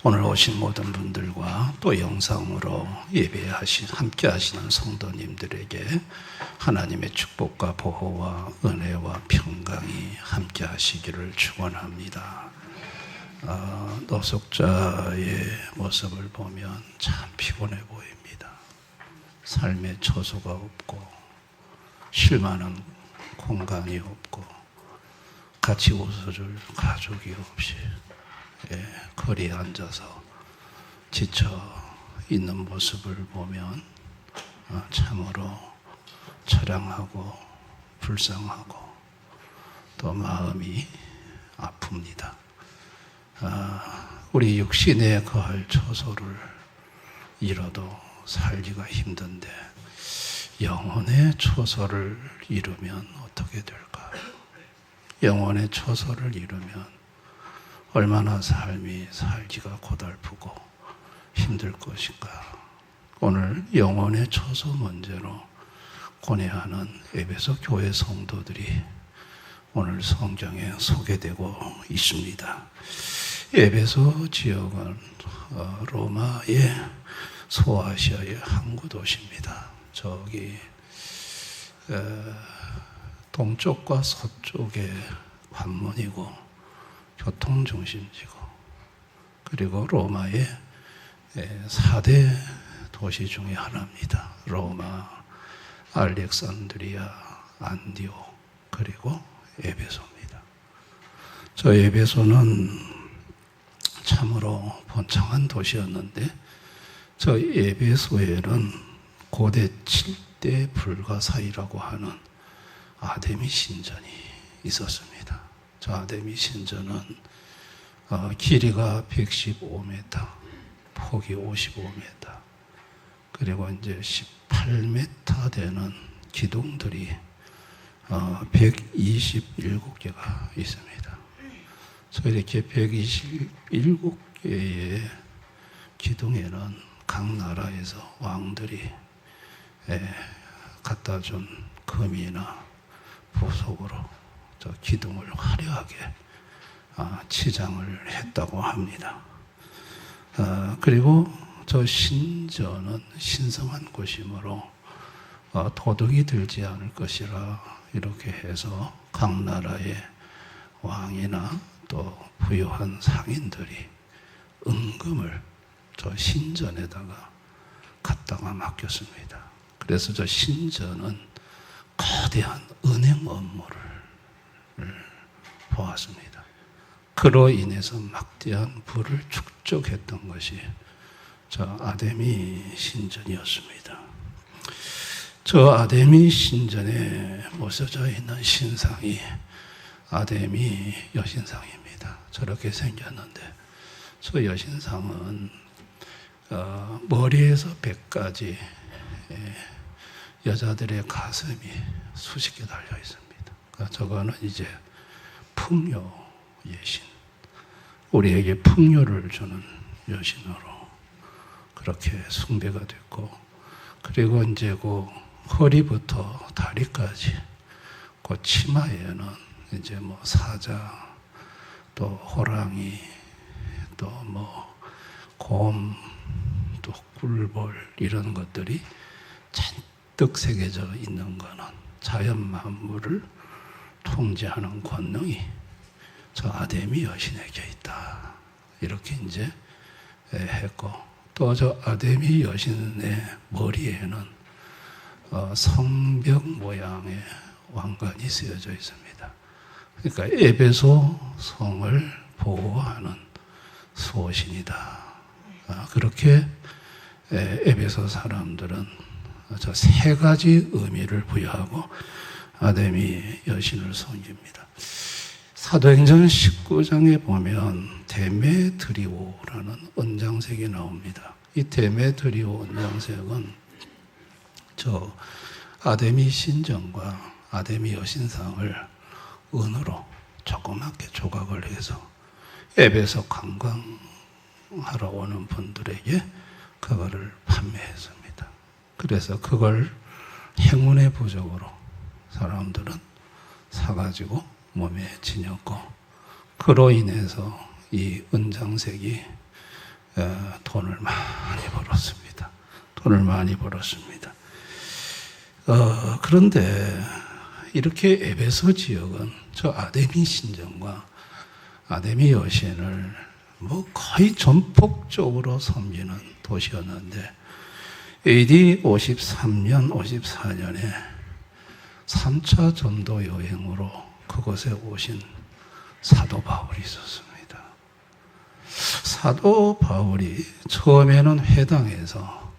오늘 오신 모든 분들과 또 영상으로 함께 하시는 성도님들에게 하나님의 축복과 보호와 은혜와 평강이 함께 하시기를 축원합니다. 노숙자의 모습을 보면 참 피곤해 보입니다. 삶에 처소가 없고 쉴만한 공간이 없고 같이 웃어줄 가족이 없이 거리에 앉아서 지쳐 있는 모습을 보면 참으로 처량하고 불쌍하고 또 마음이 아픕니다. 우리 육신에 거할 처소를 이뤄도 살기가 힘든데 영혼의 처소를 이루면 어떻게 될까? 영혼의 처소를 이루면 얼마나 삶이 살기가 고달프고 힘들 것인가. 오늘 영혼의 처소 문제로 고뇌하는 에베소 교회 성도들이 오늘 성경에 소개되고 있습니다. 에베소 지역은 로마의 소아시아의 항구 도시입니다. 저기 동쪽과 서쪽의 관문이고 교통중심지고 그리고 로마의 4대 도시 중에 하나입니다. 로마, 알렉산드리아, 안디옥 그리고 에베소입니다. 저 에베소는 참으로 번창한 도시였는데 저 에베소에는 고대 7대 불가사의라고 하는 아데미 신전이 있었습니다. 저 아데미 신전은 길이가 115m, 폭이 55m, 그리고 이제 18m 되는 기둥들이 127개가 있습니다. 그래서 이렇게 127개의 기둥에는 각 나라에서 왕들이 갖다 준 금이나 보석으로 저 기둥을 화려하게 치장을 했다고 합니다. 그리고 저 신전은 신성한 곳이므로 도둑이 들지 않을 것이라 이렇게 해서 각 나라의 왕이나 또 부유한 상인들이 은금을 저 신전에다가 갖다가 맡겼습니다. 그래서 저 신전은 거대한 은행 업무를 보았습니다. 그로 인해서 막대한 부를 축적했던 것이 저 아데미 신전이었습니다. 저 아데미 신전에 모셔져 있는 신상이 아데미 여신상입니다. 저렇게 생겼는데 저 여신상은 머리에서 배까지 여자들의 가슴이 수십 개 달려 있습니다. 저거는 이제 풍요 여신, 우리에게 풍요를 주는 여신으로 그렇게 숭배가 됐고, 그리고 이제 그 허리부터 다리까지 그 치마에는 이제 뭐 사자, 또 호랑이, 또 뭐 곰, 또 꿀벌 이런 것들이 잔뜩 새겨져 있는 거는 자연 만물을 통제하는 권능이 저 아데미 여신에게 있다. 이렇게 이제 했고, 또 저 아데미 여신의 머리에는 성벽 모양의 왕관이 쓰여져 있습니다. 그러니까 에베소 성을 보호하는 수호신이다. 그렇게 에베소 사람들은 저 세 가지 의미를 부여하고 아데미 여신을 섬깁니다. 사도행전 19장에 보면 데메드리오라는 은장색이 나옵니다. 이 데메드리오 은장색은 저 아데미 신전과 아데미 여신상을 은으로 조그맣게 조각을 해서 에베소 관광하러 오는 분들에게 그거를 판매했습니다. 그래서 그걸 행운의 부적으로 사람들은 사가지고 몸에 지녔고, 그로 인해서 이 은장색이 돈을 많이 벌었습니다. 돈을 많이 벌었습니다. 그런데 이렇게 에베소 지역은 저 아데미 신전과 아데미 여신을 거의 전폭적으로 섬기는 도시였는데 AD 53년, 54년에 3차 전도 여행으로 그곳에 오신 사도 바울이 있었습니다. 사도 바울이 처음에는 회당에서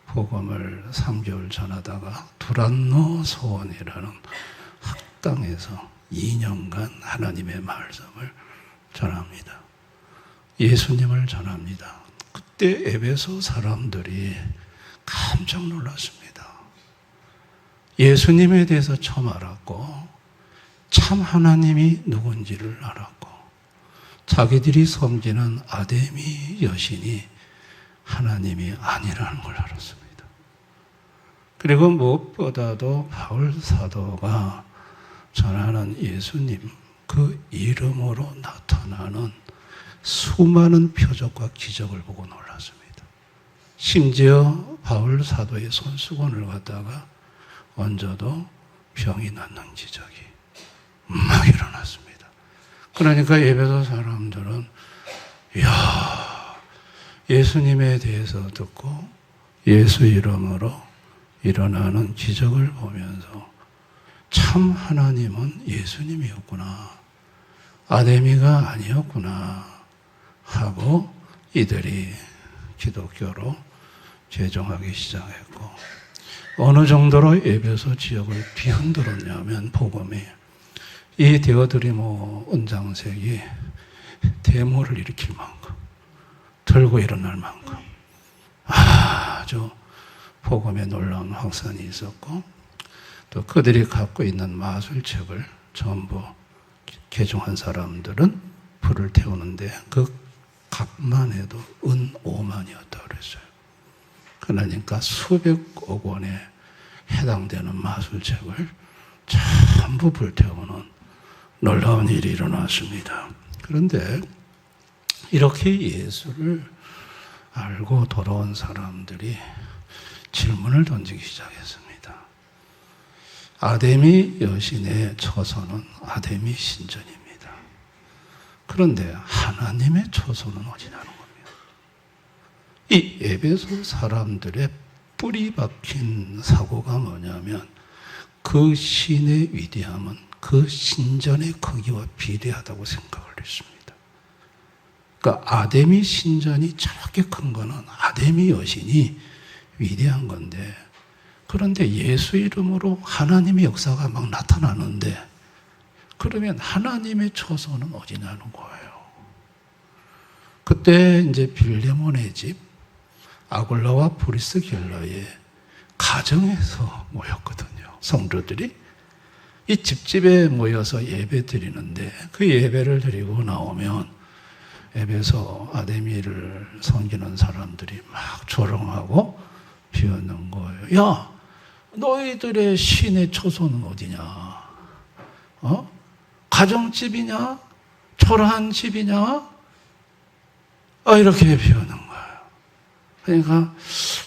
복음을 3개월 전하다가 두란노 소원이라는 학당에서 2년간 하나님의 말씀을 전합니다. 예수님을 전합니다. 그때 에베소 사람들이 깜짝 놀랐습니다. 예수님에 대해서 처음 알았고 참 하나님이 누군지를 알았고 자기들이 섬기는 아데미 여신이 하나님이 아니라는 걸 알았습니다. 그리고 무엇보다도 바울 사도가 전하는 예수님 그 이름으로 나타나는 수많은 표적과 기적을 보고 놀랐습니다. 심지어 바울 사도의 손수건을 갖다가 얹어도 병이 낫는 기적이 막 일어났습니다. 그러니까 에베소 사람들은 예수님에 대해서 듣고 예수 이름으로 일어나는 기적을 보면서 참 하나님은 예수님이었구나, 아데미가 아니었구나 하고 이들이 기독교로 개종하기 시작했고, 어느 정도로 에베소 지역을 뒤흔들었냐면 복음이 이 데오드리모 은장색이 데모를 일으킬 만큼 들고 일어날 만큼 아주 복음에 놀라운 확산이 있었고, 또 그들이 갖고 있는 마술책을 전부 개종한 사람들은 불을 태우는데 그 값만 해도 은 5만이었다고 그랬어요. 그러니까 수백억 원에 해당되는 마술책을 전부 불태우는 놀라운 일이 일어났습니다. 그런데 이렇게 예수를 알고 돌아온 사람들이 질문을 던지기 시작했습니다. 아데미 여신의 처소는 아데미 신전입니다. 그런데 하나님의 처소는 어디냐는 겁니다. 이 에베소 사람들의 뿌리 박힌 사고가 뭐냐면 그 신의 위대함은 그 신전의 크기와 비례하다고 생각을 했습니다. 그러니까 아데미 신전이 저렇게 큰 거는 아데미 여신이 위대한 건데, 그런데 예수 이름으로 하나님의 역사가 막 나타나는데 그러면 하나님의 처소는 어디냐는 거예요. 그때 이제 빌레몬의 집 아굴라와 브리스길라의 가정에서 모였거든요. 성도들이 이 집집에 모여서 예배 드리는데 그 예배를 드리고 나오면 에베소 아데미를 섬기는 사람들이 막 조롱하고 비웃는 거예요. 야, 너희들의 신의 처소는 어디냐? 가정집이냐? 초라한 집이냐? 이렇게 비웃는 거예요. 그러니까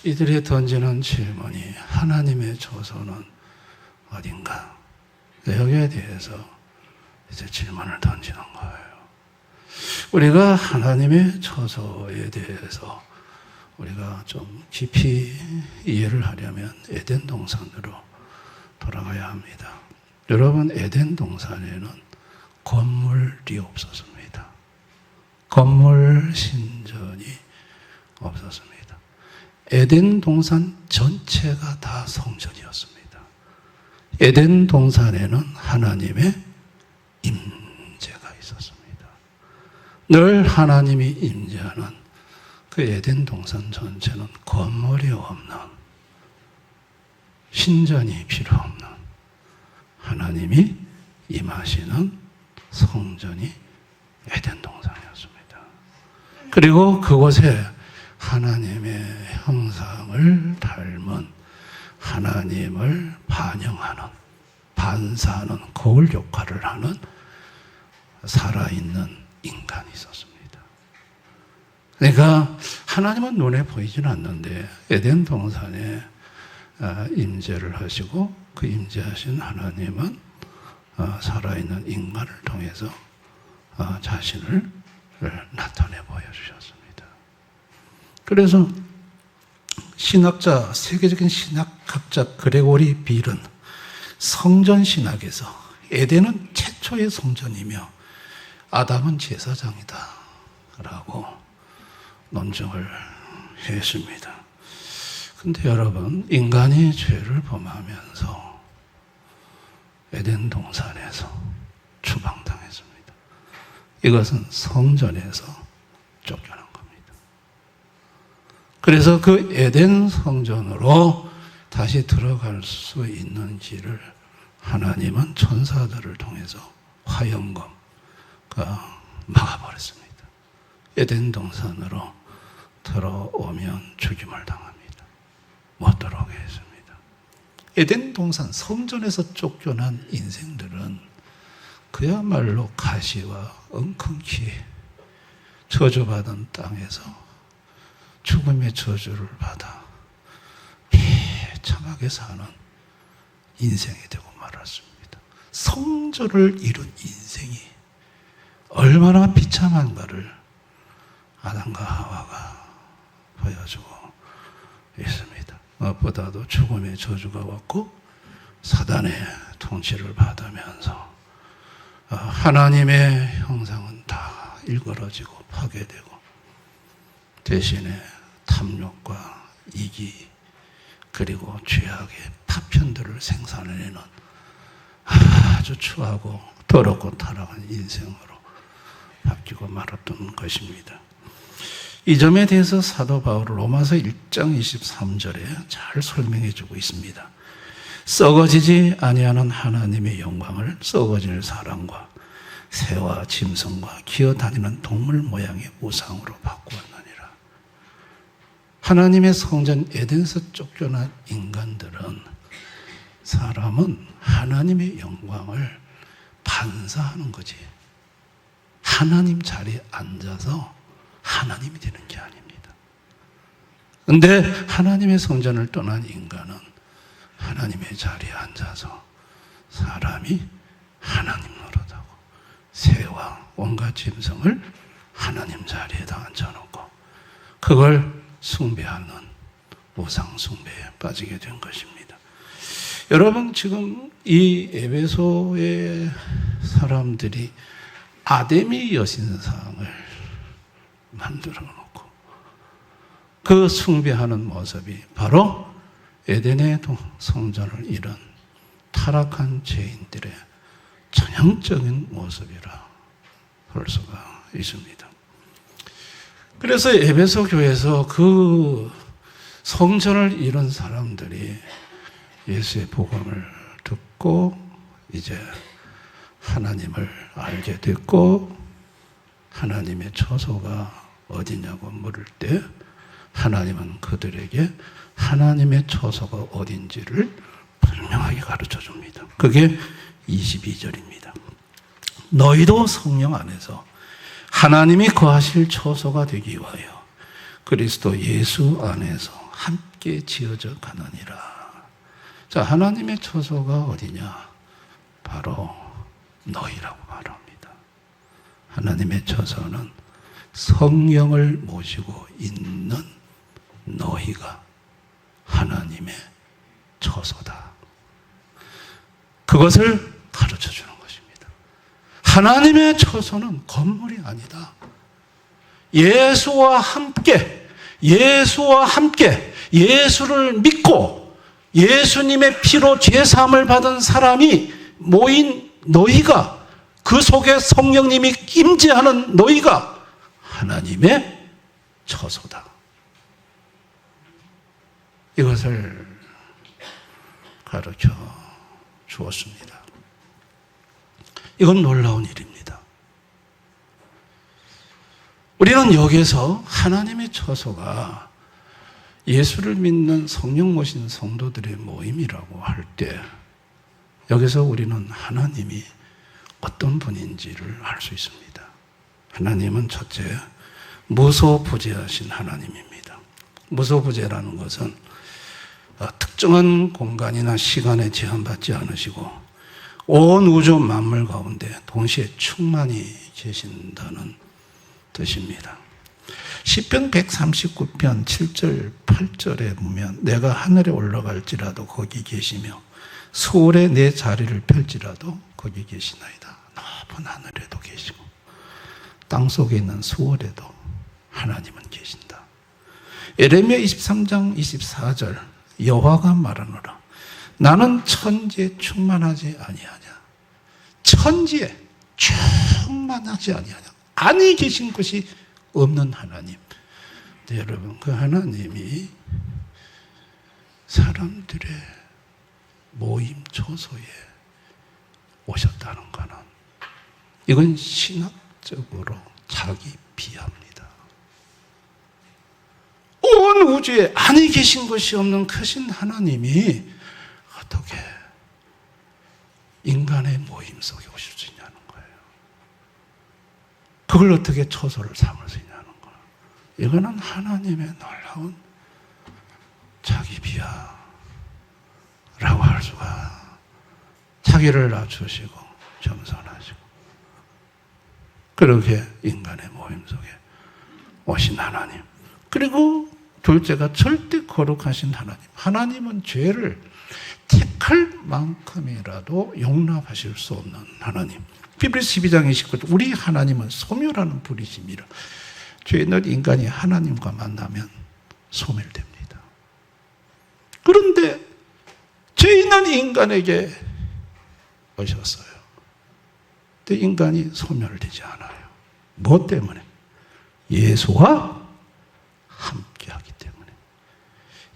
이들이 던지는 질문이 하나님의 처소는 어딘가? 여기에 대해서 이제 질문을 던지는 거예요. 우리가 하나님의 처소에 대해서 우리가 좀 깊이 이해를 하려면 에덴 동산으로 돌아가야 합니다. 여러분, 에덴 동산에는 건물이 없었습니다. 건물 신전이 없었습니다. 에덴 동산 전체가 다 성전이었습니다. 에덴 동산에는 하나님의 임재가 있었습니다. 늘 하나님이 임재하는 그 에덴 동산 전체는 건물이 없는, 신전이 필요 없는 하나님이 임하시는 성전이 에덴 동산이었습니다. 그리고 그곳에 하나님의 형상을 닮은 하나님을 반영하는, 반사하는 거울 역할을 하는 살아있는 인간이 있었습니다. 그러니까 하나님은 눈에 보이지는 않는데 에덴 동산에 임재를 하시고 그 임재하신 하나님은 살아있는 인간을 통해서 자신을 나타내 보여주셨습니다. 그래서 신학자, 세계적인 신학학자 그레고리 빌은 성전 신학에서 에덴은 최초의 성전이며 아담은 제사장이다 라고 논증을 했습니다. 근데 여러분, 인간이 죄를 범하면서 에덴 동산에서 추방당했습니다. 이것은 성전에서 쫓겨난 겁니다. 그래서 그 에덴 성전으로 다시 들어갈 수 있는지를 하나님은 천사들을 통해서 화염검 막아버렸습니다. 에덴 동산으로 들어오면 죽임을 당합니다. 못 들어오게 했습니다. 에덴 동산 성전에서 쫓겨난 인생들은 그야말로 가시와 엉겅퀴 저주받은 땅에서 죽음의 저주를 받아 비참하게 사는 인생이 되고 말았습니다. 성전을 이룬 인생이 얼마나 비참한가를 아담과 하와가 보여주고 있습니다. 무엇보다도 죽음의 저주가 왔고 사단의 통치를 받으면서 하나님의 형상은 다 일그러지고 파괴되고 대신에 탐욕과 이기 그리고 죄악의 파편들을 생산해내는 아주 추하고 더럽고 타락한 인생으로 바뀌고 말았던 것입니다. 이 점에 대해서 사도 바울은 로마서 1장 23절에 잘 설명해 주고 있습니다. 썩어지지 아니하는 하나님의 영광을 썩어질 사람과 새와 짐승과 기어다니는 동물 모양의 우상으로 바꾸었느니라. 하나님의 성전 에덴에서 쫓겨난 인간들은 사람은 하나님의 영광을 반사하는 거지. 하나님 자리에 앉아서 하나님이 되는 게 아닙니다. 그런데 하나님의 성전을 떠난 인간은 하나님의 자리에 앉아서 사람이 하나님 노릇하고 새와 온갖 짐승을 하나님 자리에다 앉혀놓고 그걸 숭배하는 우상 숭배에 빠지게 된 것입니다. 여러분, 지금 이 에베소의 사람들이 아데미 여신상을 만들어 놓고 그 숭배하는 모습이 바로 에덴의 성전을 잃은 타락한 죄인들의 전형적인 모습이라 볼 수가 있습니다. 그래서 에베소 교회에서 그 성전을 잃은 사람들이 예수의 복음을 듣고 이제 하나님을 알게 됐고 하나님의 처소가 어디냐고 물을 때 하나님은 그들에게 하나님의 처소가 어딘지를 분명하게 가르쳐 줍니다. 그게 22절입니다. 너희도 성령 안에서 하나님이 거하실 처소가 되기 위하여 그리스도 예수 안에서 함께 지어져 가느니라. 자, 하나님의 처소가 어디냐? 바로 너희라고 말합니다. 하나님의 처소는 성령을 모시고 있는 너희가 하나님의 처소다. 그것을 가르쳐 주는 것입니다. 하나님의 처소는 건물이 아니다. 예수와 함께 예수를 믿고 예수님의 피로 죄사함을 받은 사람이 모인 너희가, 그 속에 성령님이 임재하는 너희가 하나님의 처소다. 이것을 가르쳐 주었습니다. 이건 놀라운 일입니다. 우리는 여기서 하나님의 처소가 예수를 믿는 성령 모신 성도들의 모임이라고 할 때 여기서 우리는 하나님이 어떤 분인지를 알 수 있습니다. 하나님은 첫째, 무소부재하신 하나님입니다. 무소부재라는 것은 특정한 공간이나 시간에 제한받지 않으시고 온 우주 만물 가운데 동시에 충만히 계신다는 뜻입니다. 시편 139편 7절 8절에 보면 내가 하늘에 올라갈지라도 거기 계시며 수월에 내 자리를 펼지라도 거기 계시나이다. 높은 하늘에도 계시고 땅속에 있는 수월에도 하나님은 계신다. 예레미야 23장 24절 여호와가 말하노라 나는 천지에 충만하지 아니하냐. 천지에 충만하지 아니하냐. 안에 계신 것이 없는 하나님. 네, 여러분 그 하나님이 사람들의 모임 초소에 오셨다는 것은 이건 신학적으로 자기 비하입니다. 온 우주에 안에 계신 것이 없는 크신 하나님이 어떻게 인간의 모임 속에 오실 수 있냐는 거예요. 그걸 어떻게 초소를 삼을 수 있냐는 거예요. 이거는 하나님의 놀라운 자기 비하라고 할 수가, 자기를 낮추시고 겸손하시고 그렇게 인간의 모임 속에 오신 하나님. 그리고 둘째가 절대 거룩하신 하나님. 하나님은 죄를 택할 만큼이라도 용납하실 수 없는 하나님. 히브리서 12장 29절 우리 하나님은 소멸하는 불이심이라. 죄 있는 인간이 하나님과 만나면 소멸됩니다. 그런데 죄 있는 인간에게 오셨어요. 근데 인간이 소멸되지 않아요. 무엇 때문에? 예수와 함께하기 때문에.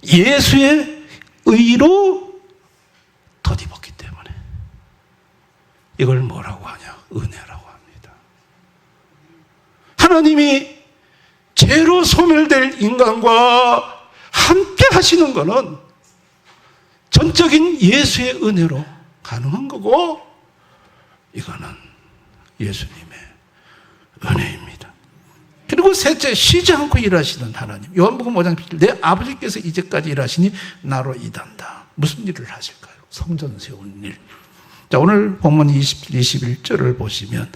예수의 의로 덧입었기 때문에. 이걸 뭐라고 하냐? 은혜라고 합니다. 하나님이 죄로 소멸될 인간과 함께 하시는 것은 전적인 예수의 은혜로 가능한 거고, 이거는 예수님의 은혜입니다. 그리고 셋째, 쉬지 않고 일하시는 하나님. 요한복음 5장 7절 내 아버지께서 이제까지 일하시니 나로 일한다. 무슨 일을 하실까요? 성전 세우는 일. 자, 오늘 본문 20, 21절을 보시면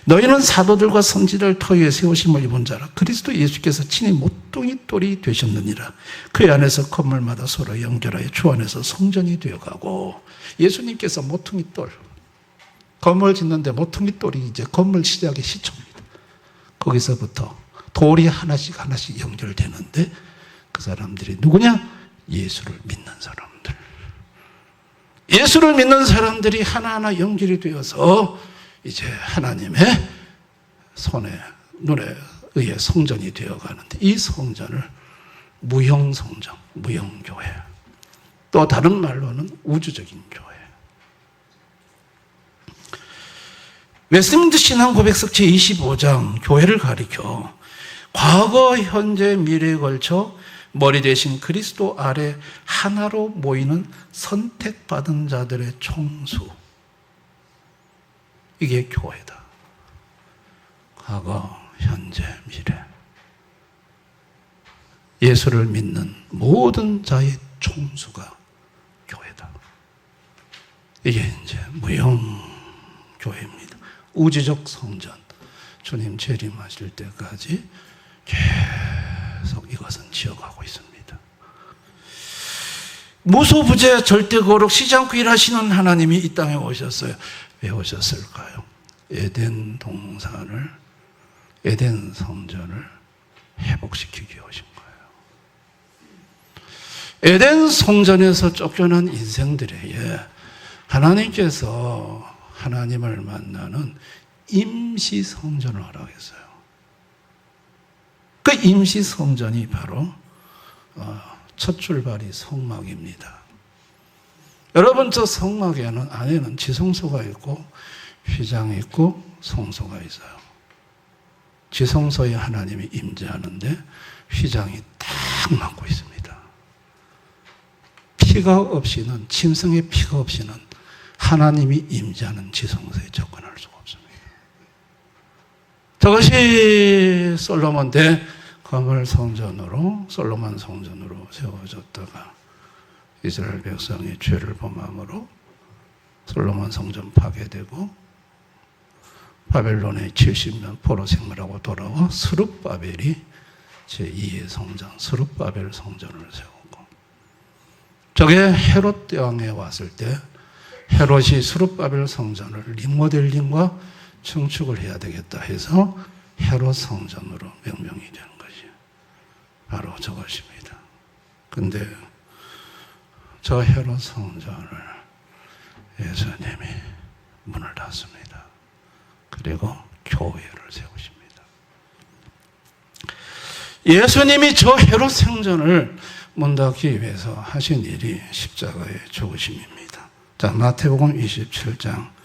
너희는 사도들과 선지자를 터위에 세우심을 입은 자라. 그리스도 예수께서 친히 모퉁이 돌이 되셨느니라. 그 안에서 건물마다 서로 연결하여 주 안에서 성전이 되어가고. 예수님께서 모퉁이 돌, 건물 짓는데 모퉁이 돌이 이제 건물 시작의 시초입니다. 거기서부터 돌이 하나씩 하나씩 연결되는데 그 사람들이 누구냐? 예수를 믿는 사람들. 예수를 믿는 사람들이 하나하나 연결이 되어서 이제 하나님의 손에 눈에 의해 성전이 되어가는데, 이 성전을 무형성전, 무형교회, 또 다른 말로는 우주적인 교회. 웨스트민스터 신앙고백서 제25장 교회를 가리켜 과거, 현재, 미래에 걸쳐 머리 대신 그리스도 아래 하나로 모이는 선택받은 자들의 총수. 이게 교회다. 과거, 현재, 미래. 예수를 믿는 모든 자의 총수가 교회다. 이게 이제 무형교회입니다. 우주적 성전. 주님 재림하실 때까지 계속 이것은 지어가고 있습니다. 무소부재 절대 거룩 쉬지 않고 일하시는 하나님이 이 땅에 오셨어요. 왜 오셨을까요? 에덴 동산을, 에덴 성전을 회복시키기 위해 오신 거예요. 에덴 성전에서 쫓겨난 인생들에게 하나님께서 하나님을 만나는 임시 성전을 허락했어요. 그 임시 성전이 바로 첫 출발이 성막입니다. 여러분, 저 성막에는 안에는 지성소가 있고 휘장이 있고 성소가 있어요. 지성소에 하나님이 임재하는데 휘장이 딱 막고 있습니다. 피가 없이는, 짐승의 피가 없이는 하나님이 임재하는 지성소에 접근할 수가 없습니다. 저것이 솔로몬 때 거물 성전으로, 솔로몬 성전으로 세워졌다가 이스라엘 백성이 죄를 범함으로 솔로몬 성전 파괴되고 바벨론의 70년 포로 생활하고 돌아와 스룹바벨이 제2의 성전, 스룹바벨 성전을 세우고, 저게 헤롯 왕에 왔을 때 헤롯이 스룹바벨 성전을 리모델링과 증축을 해야 되겠다 해서 헤롯 성전으로 명명이 되는 것이 바로 저것입니다. 근데 저 헤롯 성전을 예수님이 문을 닫습니다. 그리고 교회를 세우십니다. 예수님이 저 헤롯 성전을 문 닫기 위해서 하신 일이 십자가의 죽으심입니다. 자, 마태복음 27장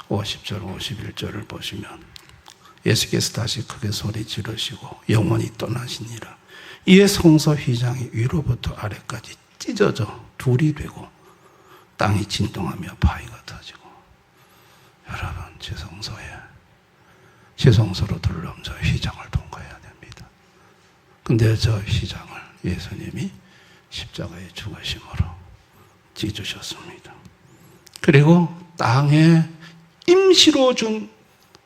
50절 51절을 보시면 예수께서 다시 크게 소리 지르시고 영원히 떠나시니라. 이에 성소 휘장이 위로부터 아래까지 찢어져 둘이 되고 땅이 진동하며 바위가 터지고, 여러분 제 성소로 들러오면서 휘장을 통과해야 됩니다. 근데 저 휘장을 예수님이 십자가의 죽으심으로 찢으셨습니다. 그리고 땅에 임시로 준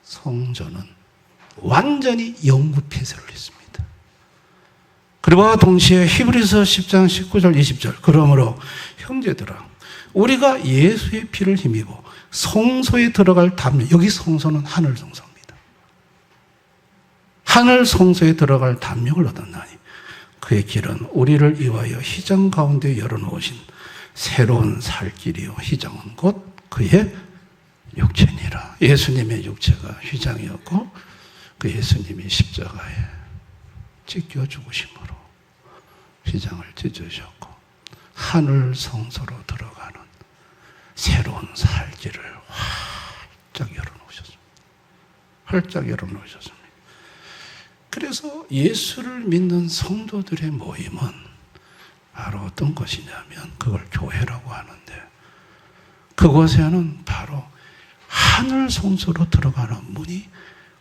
성전은 완전히 영구 폐쇄를 했습니다. 그리고 동시에 히브리서 10장 19절 20절 그러므로 형제들아 우리가 예수의 피를 힘입어 성소에 들어갈 담력, 여기 성소는 하늘 성소입니다. 하늘 성소에 들어갈 담력을 얻었나니 그의 길은 우리를 위하여 휘장 가운데 열어놓으신 새로운 살 길이요 휘장은 곧 그의 육체니라. 예수님의 육체가 휘장이었고 그 예수님이 십자가에 찢겨 죽으심으로 휘장을 찢으셨고 하늘 성소로 들어가는 새로운 살 길을 활짝 열어놓으셨습니다. 활짝 열어놓으셨습니다. 그래서 예수를 믿는 성도들의 모임은 바로 어떤 것이냐면 그걸 교회라고 하는데, 그곳에는 바로 하늘 성소로 들어가는 문이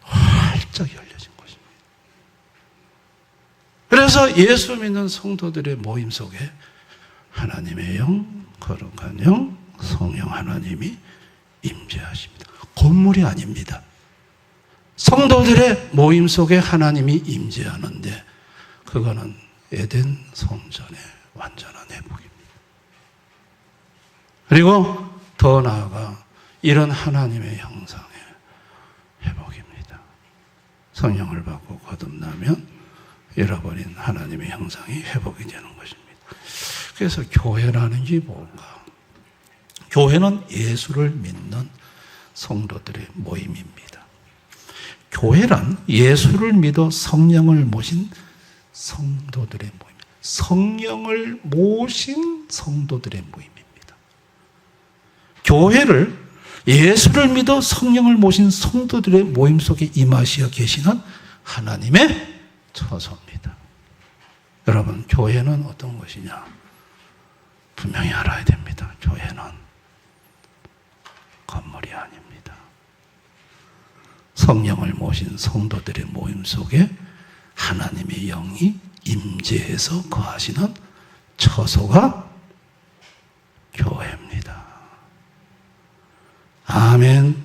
활짝 열려진 것입니다. 그래서 예수 믿는 성도들의 모임 속에 하나님의 영, 거룩한 영, 성령 하나님이 임재하십니다. 건물이 아닙니다. 성도들의 모임 속에 하나님이 임재하는데 그거는 에덴 성전의 완전한 회복입니다. 그리고 더 나아가 이런 하나님의 형상의 회복입니다. 성령을 받고 거듭나면 잃어버린 하나님의 형상이 회복이 되는 것입니다. 그래서 교회라는 게 뭔가? 교회는 예수를 믿는 성도들의 모임입니다. 교회란 예수를 믿어 성령을 모신 성도들의 모임, 성령을 모신 성도들의 모임입니다. 교회를 예수를 믿어 성령을 모신 성도들의 모임 속에 임하시어 계시는 하나님의 처소입니다. 여러분, 교회는 어떤 것이냐? 분명히 알아야 됩니다. 교회는 건물이 아닙니다. 성령을 모신 성도들의 모임 속에 하나님의 영이 임재해서 거하시는 처소가 교회입니다. 아멘.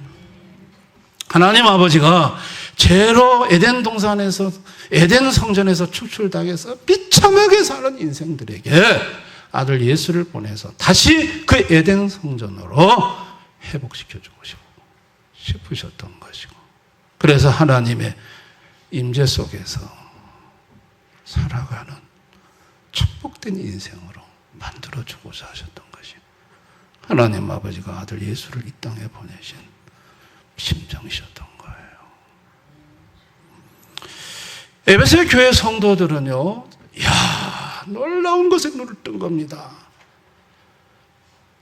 하나님 아버지가 죄로 에덴 동산에서, 에덴 성전에서 축출당해서 비참하게 사는 인생들에게 아들 예수를 보내서 다시 그 에덴 성전으로 회복시켜주고 싶으셨던 것이고, 그래서 하나님의 임재 속에서 살아가는 축복된 인생으로 만들어주고자 하셨던 것이 하나님 아버지가 아들 예수를 이 땅에 보내신 심정이셨던 거예요. 에베소 교회 성도들은요, 이야, 놀라운 것에 눈을 뜬 겁니다.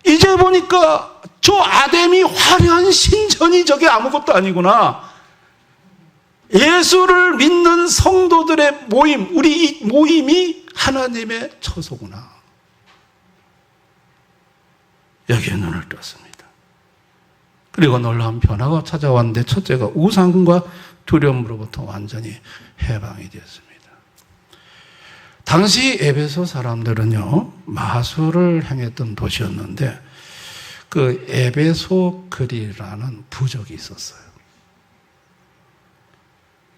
이제 보니까 저 아담이 화려한 신전이 저게 아무것도 아니구나. 예수를 믿는 성도들의 모임, 우리 이 모임이 하나님의 처소구나. 여기에 눈을 떴습니다. 그리고 놀라운 변화가 찾아왔는데 첫째가 우상과 두려움으로부터 완전히 해방이 되었습니다. 당시 에베소 사람들은요, 마술을 행했던 도시였는데 그 에베소 글이라는 부족이 있었어요.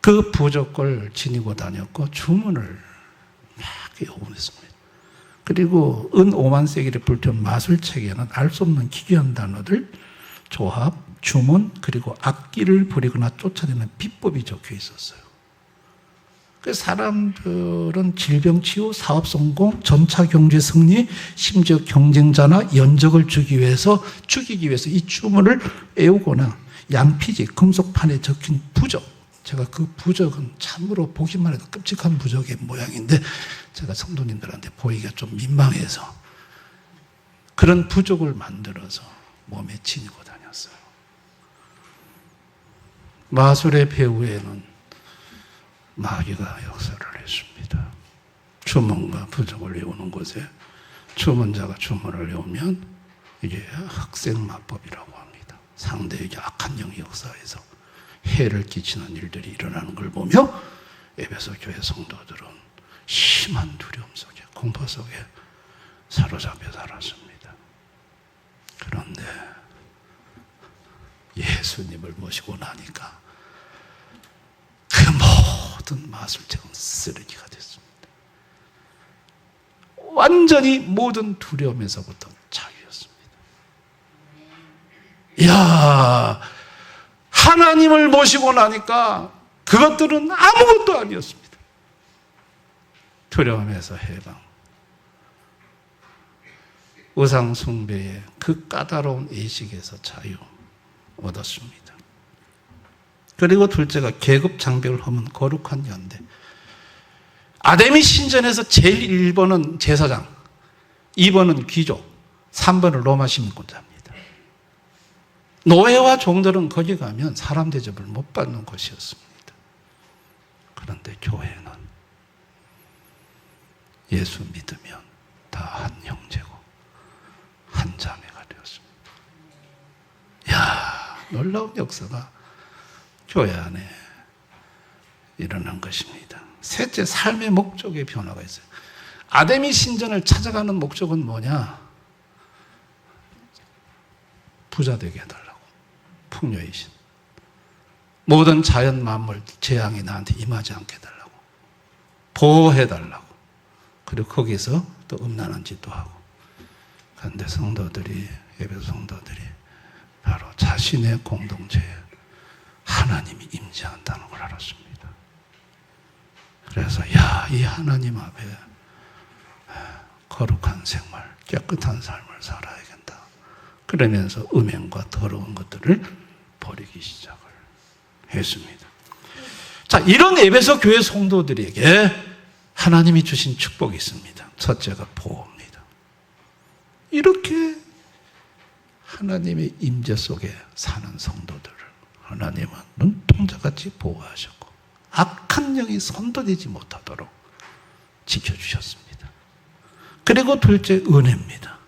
그 부족을 지니고 다녔고 주문을 막 외우냈습니다. 그리고 은 5만 세기를 불태운 마술책에는 알 수 없는 기괴한 단어들, 조합, 주문, 그리고 악기를 부리거나 쫓아내는 비법이 적혀 있었어요. 그 사람들은 질병 치유, 사업 성공, 전차 경제 승리, 심지어 경쟁자나 연적을 죽이기 위해서 이 주문을 외우거나 양피지, 금속판에 적힌 부적, 제가 그 부적은 참으로 보기만 해도 끔찍한 부적의 모양인데 제가 성도님들한테 보이기가 좀 민망해서 그런 부적을 만들어서 몸에 지니고 다녔어요. 마술의 배후에는 마귀가 역사를 했습니다. 주문과 부적을 외우는 곳에 주문자가 주문을 외우면 이게 흑색마법이라고 합니다. 상대에게 악한 영이 역사해서 해를 끼치는 일들이 일어나는 걸 보며 에베소 교회 성도들은 심한 두려움 속에, 공포 속에 사로잡혀 살았습니다. 그런데 예수님을 모시고 나니까 그 모든 마술책은 쓰레기가 됐습니다. 완전히 모든 두려움에서부터 자유였습니다. 이야, 하나님을 모시고 나니까 그것들은 아무것도 아니었습니다. 두려움에서 해방, 우상 숭배의 그 까다로운 의식에서 자유 얻었습니다. 그리고 둘째가 계급 장벽을 허문 거룩한 연대. 아데미 신전에서 제일 1번은 제사장, 2번은 귀족, 3번은 로마 시민권자입니다. 노예와 종들은 거기 가면 사람 대접을 못 받는 곳이었습니다. 그런데 교회는 예수 믿으면 다 한 형제고 한 자매가 되었습니다. 이야, 놀라운 역사가 교회 안에 일어난 것입니다. 셋째, 삶의 목적의 변화가 있어요. 아데미 신전을 찾아가는 목적은 뭐냐? 부자 되게 해달라고. 풍요의 신. 모든 자연 만물 재앙이 나한테 임하지 않게 해달라고. 보호해달라고. 그리고 거기서 또 음란한 짓도 하고. 그런데 성도들이, 예배소 성도들이 바로 자신의 공동체에 하나님이 임재한다는 걸 알았습니다. 그래서 이 하나님 앞에 거룩한 생활, 깨끗한 삶을 살아야겠다. 그러면서 음행과 더러운 것들을 버리기 시작을 했습니다. 자, 이런 에베소 교회 성도들에게 하나님이 주신 축복이 있습니다. 첫째가 보호입니다. 이렇게 하나님의 임재 속에 사는 성도들을 하나님은 눈동자같이 보호하셨고 악한 영이 선도되지 못하도록 지켜주셨습니다. 그리고 둘째, 은혜입니다.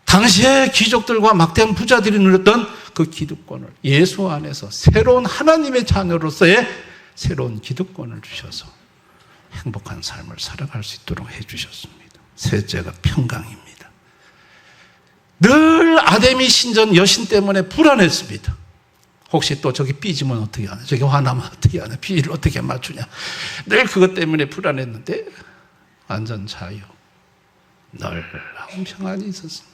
당시의 귀족들과 막대한 부자들이 누렸던 그 기득권을 예수 안에서 새로운 하나님의 자녀로서의 새로운 기득권을 주셔서 행복한 삶을 살아갈 수 있도록 해주셨습니다. 셋째가 평강입니다. 늘 아데미 신전 여신 때문에 불안했습니다. 혹시 또 저기 삐지면 어떻게 하냐, 저기 화나면 어떻게 하냐, 비위를 어떻게 맞추냐, 늘 그것 때문에 불안했는데 완전 자유, 놀라운 평안이 있었습니다.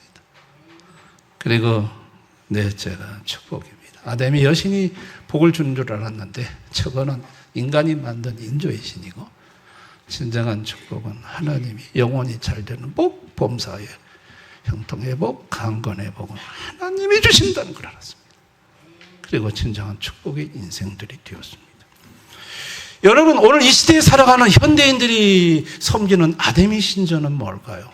그리고 넷째가 축복입니다. 아데미 여신이 복을 주는 줄 알았는데 저거는 인간이 만든 인조의 신이고, 진정한 축복은 하나님이 영원히 잘 되는 복, 범사의 형통의 복, 강건의 복은 하나님이 주신다는 걸 알았습니다. 그리고 진정한 축복의 인생들이 되었습니다. 여러분, 오늘 이 시대에 살아가는 현대인들이 섬기는 아데미 신전은 뭘까요?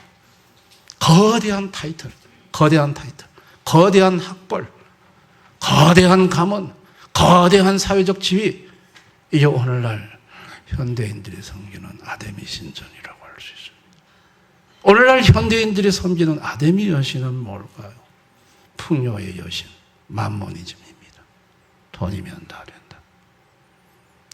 거대한 타이틀, 거대한 학벌, 거대한 가문, 거대한 사회적 지위. 이게 오늘날 현대인들이 섬기는 아데미 신전이라고 할 수 있습니다. 오늘날 현대인들이 섬기는 아데미 여신은 뭘까요? 풍요의 여신, 만모니즘입니다. 돈이면 다 된다.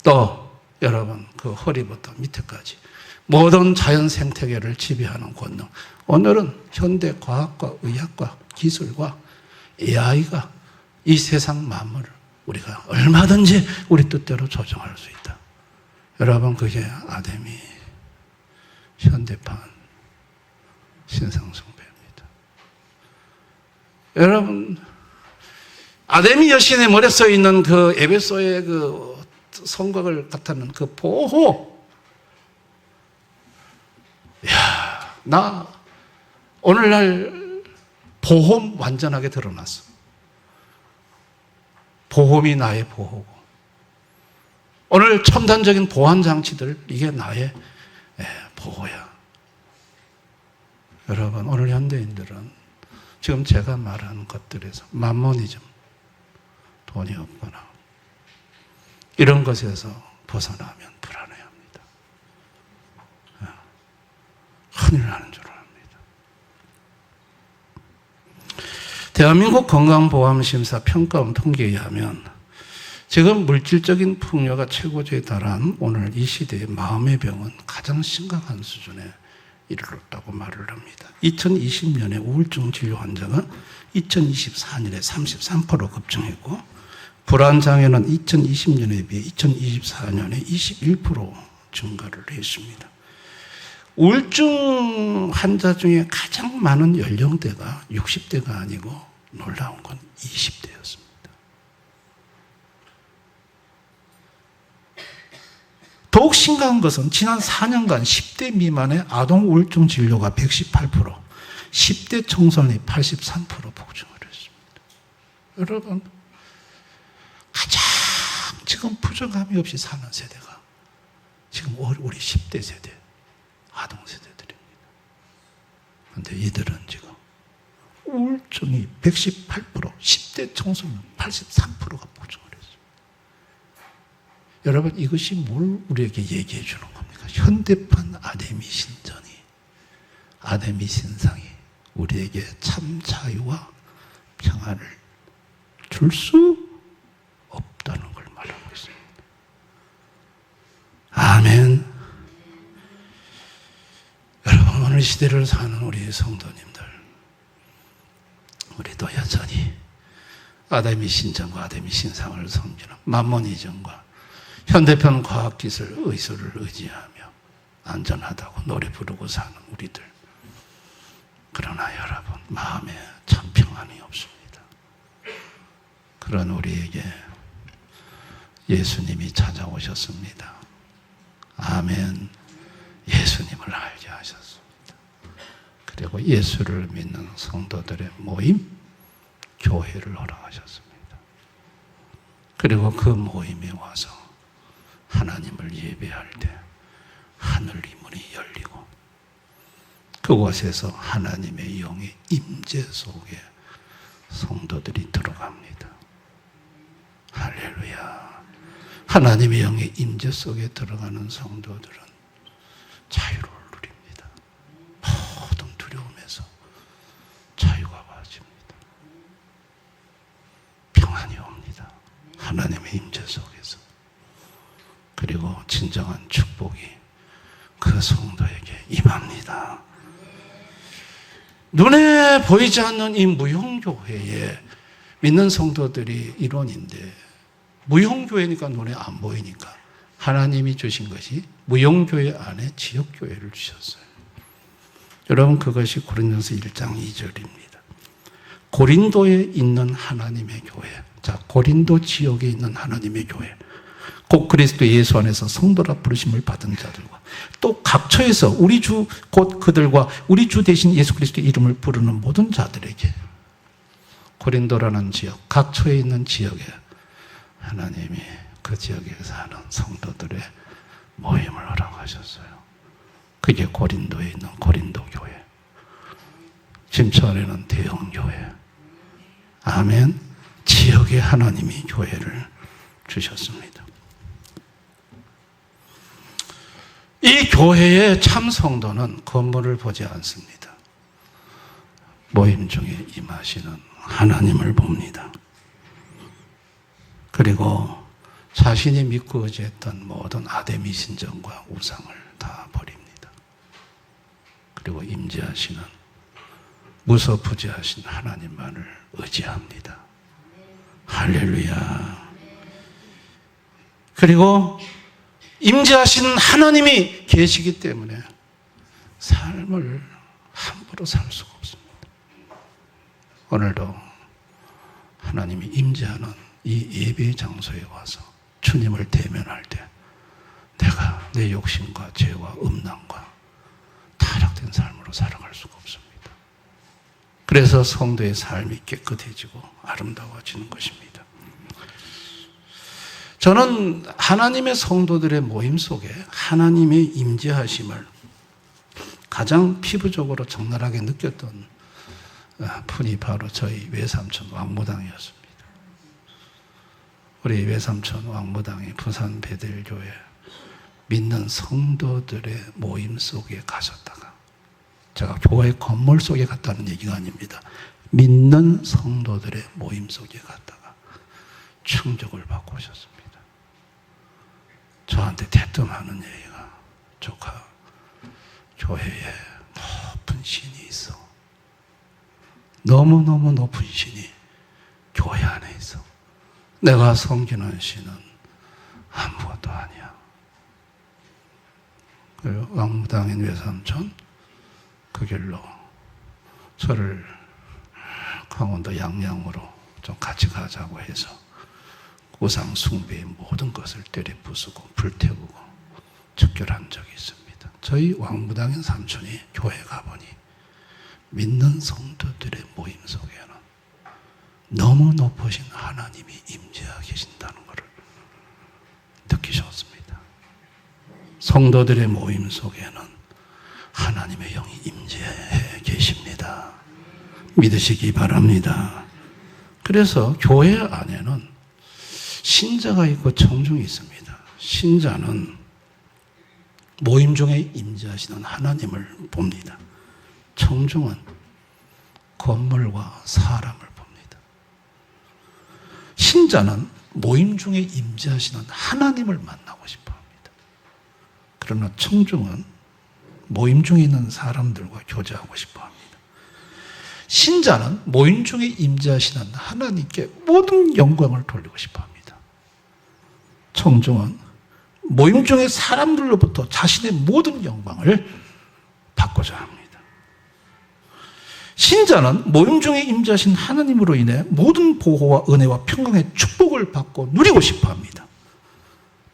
또 여러분 그 허리부터 밑에까지 모든 자연 생태계를 지배하는 권능. 오늘은 현대 과학과 의학과 기술과 AI가 이 세상 만물을 우리가 얼마든지 우리 뜻대로 조정할 수 있다. 여러분 그게 아데미 현대판 신상숭배입니다. 여러분 아데미 여신의 머리에 써 있는 그 에베소의 그 성곽을 같다는 그 보호. 야, 나 오늘날 보험 완전하게 드러났어. 보험이 나의 보호고, 오늘 첨단적인 보안 장치들 이게 나의 보호야. 여러분 오늘 현대인들은 지금 제가 말하는 것들에서 만모니즘, 돈이 없거나 이런 것에서 벗어나면 불안해합니다. 큰일 나는 줄 압니다. 대한민국 건강보험심사 평가원 통계에 의하면 지금 물질적인 풍요가 최고조에 달한 오늘 이 시대의 마음의 병은 가장 심각한 수준에 이르렀다고 말을 합니다. 2020년에 우울증 진료 환자가 2024년에 33% 급증했고, 불안장애는 2020년에 비해 2024년에 21% 증가를 했습니다. 우울증 환자 중에 가장 많은 연령대가 60대가 아니고 놀라운 건 20대였습니다. 더욱 심각한 것은 지난 4년간 10대 미만의 아동 우울증 진료가 118%, 10대 청소년이 83% 폭증을 했습니다. 여러분, 가장 지금 부정함이 없이 사는 세대가 지금 우리 10대 세대, 아동 세대들입니다. 그런데 이들은 지금 우울증이 118%, 10대 청소년 83%가 폭증을 했습니다. 여러분, 이것이 뭘 우리에게 얘기해 주는 겁니까? 현대판 아데미 신전이, 아데미 신상이 우리에게 참 자유와 평안을 줄 수 없다는 걸 말하고 있습니다. 아멘. 여러분, 오늘 시대를 사는 우리 성도님들, 우리도 여전히 아데미 신전과 아데미 신상을 섬기는 만모니즘과 현대판 과학기술 의술을 의지하며 안전하다고 노래 부르고 사는 우리들. 그러나 여러분, 마음에 참 평안이 없습니다. 그런 우리에게 예수님이 찾아오셨습니다. 아멘. 예수님을 알게 하셨습니다. 그리고 예수를 믿는 성도들의 모임, 교회를 허락하셨습니다. 그리고 그 모임에 와서 하나님을 예배할 때 하늘 이문이 열리고 그곳에서 하나님의 영의 임재 속에 성도들이 들어갑니다. 할렐루야. 하나님의 영의 임재 속에 들어가는 성도들은 자유를 누립니다. 모든 두려움에서 자유가 가집니다. 평안이 옵니다. 하나님의 임재 속에서. 그리고 진정한 축복이 그 성도에게 임합니다. 눈에 보이지 않는 이 무형교회에 믿는 성도들이 일원인데, 무형교회니까 눈에 안 보이니까 하나님이 주신 것이 무형교회 안에 지역교회를 주셨어요. 여러분, 그것이 고린도서 1장 2절입니다. 고린도에 있는 하나님의 교회, 자, 고린도 지역에 있는 하나님의 교회, 곧 그리스도 예수 안에서 성도라 부르심을 받은 자들과 또 각처에서 우리 주 곧 그들과 우리 주 대신 예수 그리스도의 이름을 부르는 모든 자들에게, 고린도라는 지역, 각처에 있는 지역에 하나님이 그 지역에 사는 성도들의 모임을 허락하셨어요. 그게 고린도에 있는 고린도 교회, 짐천에는 대형 교회. 아멘. 지역에 하나님이 교회를 주셨습니다. 이 교회의 참 성도는 건물을 보지 않습니다. 모임 중에 임하시는 하나님을 봅니다. 그리고 자신이 믿고 의지했던 모든 아데미 신전과 우상을 다 버립니다. 그리고 임재하시는 무소부재하신 하나님만을 의지합니다. 할렐루야. 그리고 임재하신 하나님이 계시기 때문에 삶을 함부로 살 수가 없습니다. 오늘도 하나님이 임재하는 이 예배 장소에 와서 주님을 대면할 때 내가 내 욕심과 죄와 음란과 타락된 삶으로 살아갈 수가 없습니다. 그래서 성도의 삶이 깨끗해지고 아름다워지는 것입니다. 저는 하나님의 성도들의 모임 속에 하나님의 임재하심을 가장 피부적으로 적나라하게 느꼈던 분이 바로 저희 외삼촌 왕무당이었습니다. 우리 외삼촌 왕무당이 부산 베델교회 믿는 성도들의 모임 속에 가셨다가, 제가 교회 건물 속에 갔다는 얘기가 아닙니다. 믿는 성도들의 모임 속에 갔다가 충족을 받고 오셨습니다. 저한테 대뜸하는 얘기가, 조카, 교회에 높은 신이 있어. 너무너무 높은 신이 교회 안에 있어. 내가 섬기는 신은 아무것도 아니야. 그리고 왕무당인 외삼촌 그 길로 저를 강원도 양양으로 좀 같이 가자고 해서 우상 숭배의 모든 것을 때려 부수고 불태우고 척결한 적이 있습니다. 저희 왕무당인 삼촌이 교회 가보니 믿는 성도들의 모임 속에는 너무 높으신 하나님이 임재하고 계신다는 것을 느끼셨습니다. 성도들의 모임 속에는 하나님의 영이 임재해 계십니다. 믿으시기 바랍니다. 그래서 교회 안에는 신자가 있고 청중이 있습니다. 신자는 모임 중에 임재하시는 하나님을 봅니다. 청중은 건물과 사람을 봅니다. 신자는 모임 중에 임재하시는 하나님을 만나고 싶어 합니다. 그러나 청중은 모임 중에 있는 사람들과 교제하고 싶어 합니다. 신자는 모임 중에 임재하시는 하나님께 모든 영광을 돌리고 싶어 합니다. 청중은 모임 중에 사람들로부터 자신의 모든 영광을 받고자 합니다. 신자는 모임 중에 임재하신 하나님으로 인해 모든 보호와 은혜와 평강의 축복을 받고 누리고 싶어 합니다.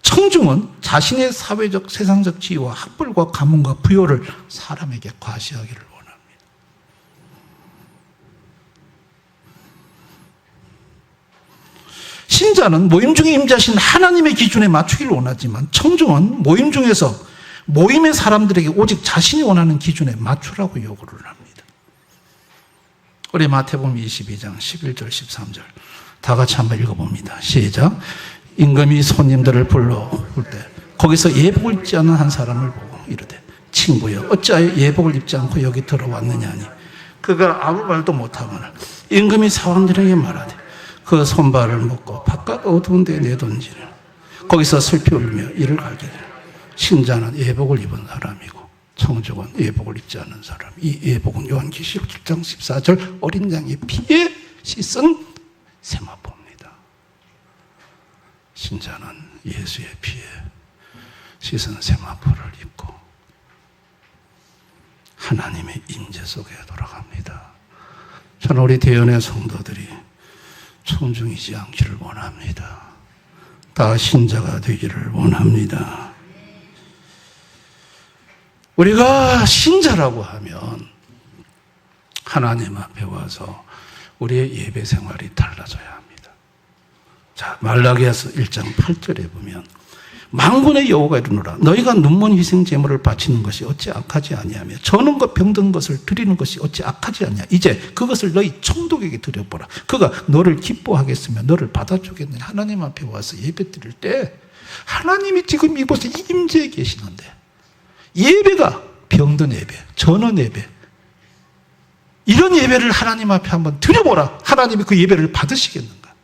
청중은 자신의 사회적, 세상적 지위와 학벌과 가문과 부여를 사람에게 과시하기를 원합니다. 신자는 모임 중에 임재하신 하나님의 기준에 맞추기를 원하지만 청중은 모임 중에서 모임의 사람들에게 오직 자신이 원하는 기준에 맞추라고 요구를 합니다. 우리 마태복음 22장 11절 13절 다 같이 한번 읽어봅니다. 시작. 임금이 손님들을 불러 올 때 거기서 예복을 입지 않은 한 사람을 보고 이르되 친구여 어찌하여 예복을 입지 않고 여기 들어왔느냐 하니 그가 아무 말도 못하거늘 임금이 사람들에게 말하되 그 손발을 묶고 바깥 어두운 데에 내던지는 거기서 슬피 울며 이를 갈게 되라. 신자는 예복을 입은 사람이고 청중은 예복을 입지 않은 사람. 이 예복은 요한계시록 7장 14절 어린 양의 피에 씻은 세마포입니다. 신자는 예수의 피에 씻은 세마포를 입고 하나님의 임재 속에 돌아갑니다. 저는 우리 대연의 성도들이 청중이지 않기를 원합니다. 다 신자가 되기를 원합니다. 우리가 신자라고 하면 하나님 앞에 와서 우리의 예배 생활이 달라져야 합니다. 자, 말라기야서 1장 8절에 보면 만군의 여호와가 이르노라 너희가 눈먼 희생 제물을 바치는 것이 어찌 악하지 아니하며 저는과 병든 것을 드리는 것이 어찌 악하지 않냐. 이제 그것을 너희 총독에게 드려보라. 그가 너를 기뻐하겠으며 너를 받아주겠느냐. 하나님 앞에 와서 예배 드릴 때 하나님이 지금 이곳에 임재해 계시는데 예배가 병든 예배, 전원 예배, 이런 예배를 하나님 앞에 한번 드려보라. 하나님이 그 예배를 받으시겠는가?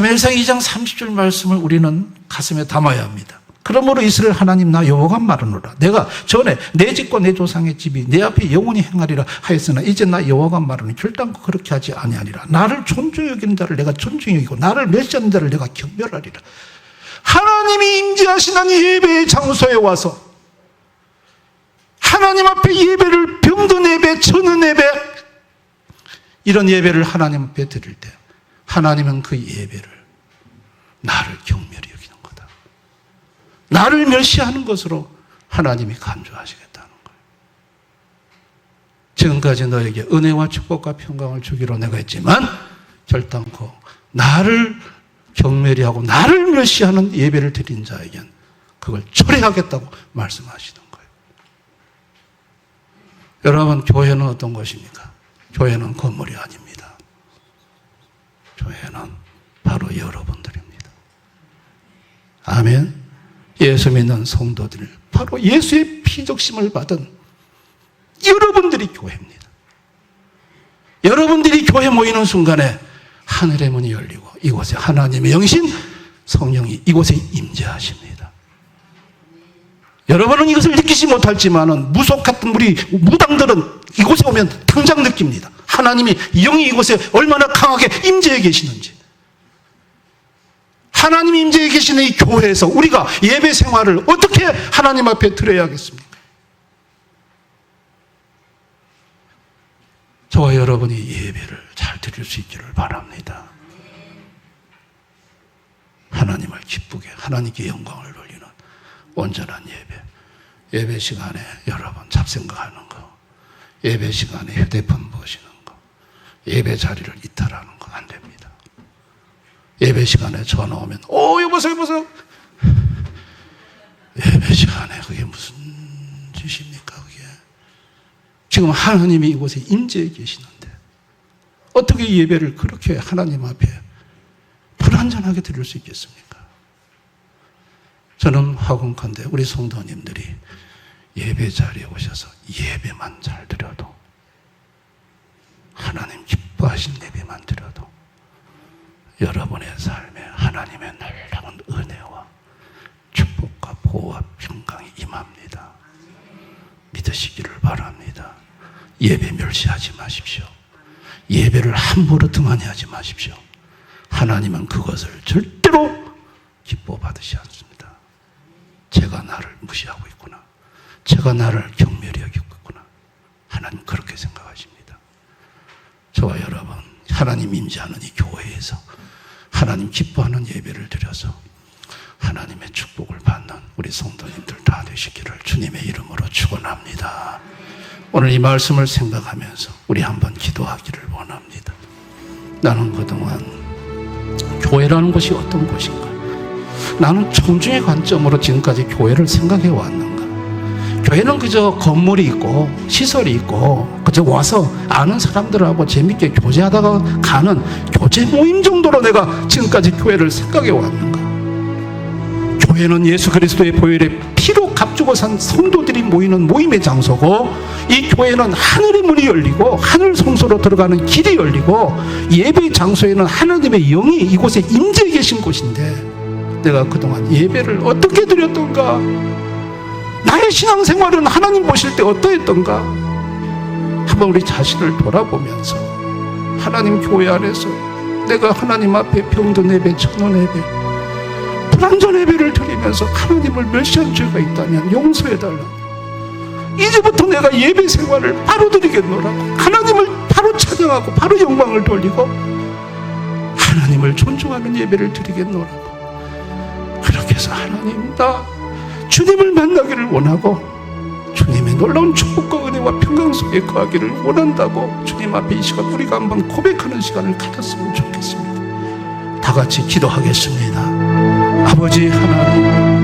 사무엘상 2장 30절 말씀을 우리는 가슴에 담아야 합니다. 그러므로 이스라엘 하나님 나 여호와가 말하노라. 내가 전에 내 집과 내 조상의 집이 내 앞에 영원히 행하리라 하였으나 이제 나 여호와가 말하노니 결단코 그렇게 하지 아니하리라. 나를 존중히 여기는 자를 내가 존중히 여기고 나를 멸시하는 자를 내가 경멸하리라. 하나님이 임재하시는 예배의 장소에 와서 하나님 앞에 예배를, 병든 예배, 저는 예배, 이런 예배를 하나님 앞에 드릴 때 하나님은 그 예배를 나를 경멸히 여기는 거다. 나를 멸시하는 것으로 하나님이 간주하시겠다는 거예요. 지금까지 너에게 은혜와 축복과 평강을 주기로 내가 했지만 결단코 나를 경멸히 하고 나를 멸시하는 예배를 드린 자에겐 그걸 철회하겠다고 말씀하시는 거예요. 여러분, 교회는 어떤 것입니까? 교회는 건물이 아닙니다. 교회는 바로 여러분들입니다. 아멘. 예수 믿는 성도들, 바로 예수의 피적심을 받은 여러분들이 교회입니다. 여러분들이 교회 모이는 순간에 하늘의 문이 열리고 이곳에 하나님의 영신 성령이 이곳에 임재하십니다. 여러분은 이것을 느끼지 못할지만은 무속 같은 우리 무당들은 이곳에 오면 당장 느낍니다. 하나님이 영이 이곳에 얼마나 강하게 임재해 계시는지. 하나님이 임재해 계시는 이 교회에서 우리가 예배 생활을 어떻게 하나님 앞에 드려야겠습니까? 저와 여러분이 예배를 잘 드릴 수 있기를 바랍니다. 하나님을 기쁘게, 하나님께 영광을 돌리는 온전한 예배. 예배 시간에 여러분 잡생각하는 거, 예배 시간에 휴대폰 보시는 거, 예배 자리를 이탈하는 거 안 됩니다. 예배 시간에 전화 오면 여보세요. 예배 시간에 그게 무슨 짓입니까? 그게 지금 하나님이 이곳에 임재해 계시는데 어떻게 예배를 그렇게 하나님 앞에 불완전하게 드릴 수 있겠습니까? 저는 화공컨대 우리 성도님들이 예배 자리에 오셔서 예배만 잘 드려도, 하나님 기뻐하신 예배만 드려도 여러분의 삶에 하나님의 놀라운 은혜와 축복과 보호와 평강이 임합니다. 믿으시기를 바랍니다. 예배 멸시하지 마십시오. 예배를 함부로 등한히 하지 마십시오. 하나님은 그것을 절대로 기뻐 받으시지 않습니다. 제가 나를 무시하고 있구나. 제가 나를 경멸히 여기고 있구나. 하나님 그렇게 생각하십니다. 저와 여러분, 하나님 임재하는 이 교회에서 하나님 기뻐하는 예배를 드려서 하나님의 축복을 받는 우리 성도님들 다 되시기를 주님의 이름으로 축원합니다. 오늘 이 말씀을 생각하면서 우리 한번 기도하기를 원합니다. 나는 그동안 교회라는 것이 어떤 곳인가? 나는 청중의 관점으로 지금까지 교회를 생각해 왔는가? 교회는 그저 건물이 있고 시설이 있고 그저 와서 아는 사람들하고 재밌게 교제하다가 가는 교제 모임 정도로 내가 지금까지 교회를 생각해 왔는가? 교회는 예수 그리스도의 보혈의 피로 값주고 산 성도들이 모이는 모임의 장소고, 이 교회는 하늘의 문이 열리고 하늘 성소로 들어가는 길이 열리고 예배 장소에는 하나님의 영이 이곳에 임재해 계신 곳인데 내가 그동안 예배를 어떻게 드렸던가? 나의 신앙생활은 하나님 보실 때 어떠했던가? 한번 우리 자신을 돌아보면서 하나님 교회 안에서 내가 하나님 앞에 병든 예배, 천원 예배, 불완전 예배를 드리면서 하나님을 멸시한 죄가 있다면 용서해달라고, 이제부터 내가 예배 생활을 바로 드리겠노라고, 하나님을 바로 찬양하고 바로 영광을 돌리고 하나님을 존중하는 예배를 드리겠노라고, 그렇게 해서 하나님 나 주님을 만나기를 원하고 주님의 놀라운 축복과 은혜와 평강 속에 거하기를 원한다고 주님 앞에 이 시간 우리가 한번 고백하는 시간을 가졌으면 좋겠습니다. 다 같이 기도하겠습니다. 아버지 하나님,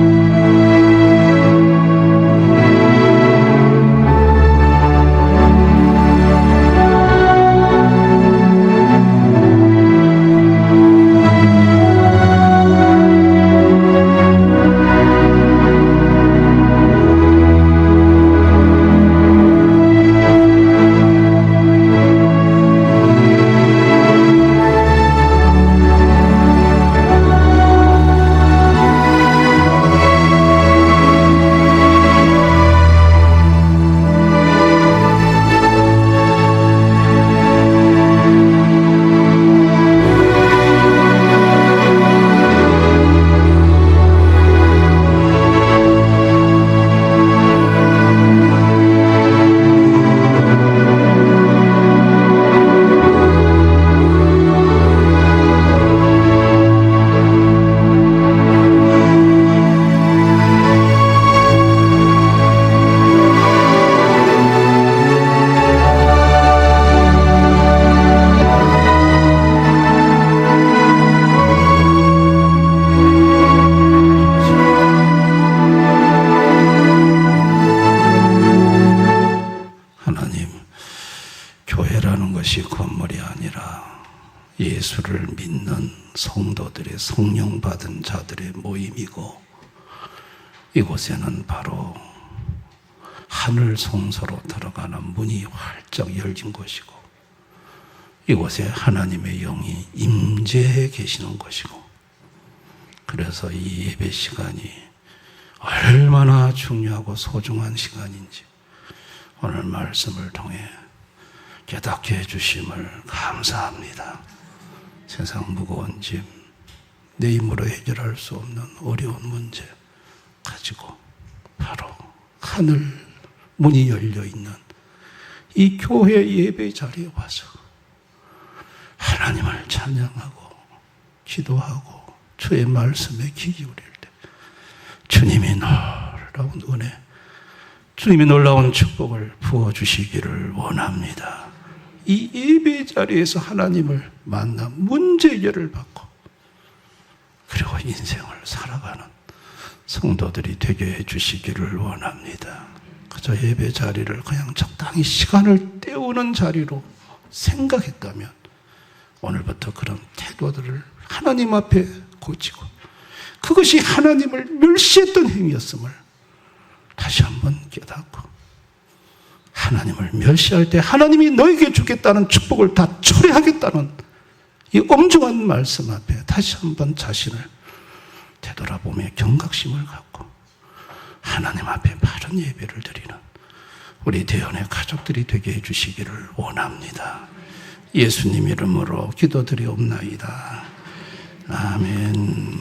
하나님, 교회라는 것이 건물이 아니라 예수를 믿는 성도들의 성령 받은 자들의 모임이고, 이곳에는 바로 하늘 성소로 들어가는 문이 활짝 열린 곳이고, 이곳에 하나님의 영이 임재해 계시는 것이고, 그래서 이 예배 시간이 얼마나 중요하고 소중한 시간인지 오늘 말씀을 통해 깨닫게 해주심을 감사합니다. 세상 무거운 짐, 내 힘으로 해결할 수 없는 어려운 문제 가지고 바로 하늘 문이 열려있는 이 교회 예배 자리에 와서 하나님을 찬양하고 기도하고 주의 말씀에 귀 기울일 때 주님이 놀라운 은혜, 주님이 놀라운 축복을 부어주시기를 원합니다. 이 예배 자리에서 하나님을 만나 문제 해결을 받고 그리고 인생을 살아가는 성도들이 되게 해주시기를 원합니다. 그저 예배 자리를 그냥 적당히 시간을 때우는 자리로 생각했다면 오늘부터 그런 태도들을 하나님 앞에 고치고 그것이 하나님을 멸시했던 행위였음을 다시 한번 깨닫고, 하나님을 멸시할 때 하나님이 너에게 주겠다는 축복을 다 철회하겠다는 이 엄중한 말씀 앞에 다시 한번 자신을 되돌아보며 경각심을 갖고 하나님 앞에 바른 예배를 드리는 우리 대연의 가족들이 되게 해주시기를 원합니다. 예수님 이름으로 기도드리옵나이다. 아멘.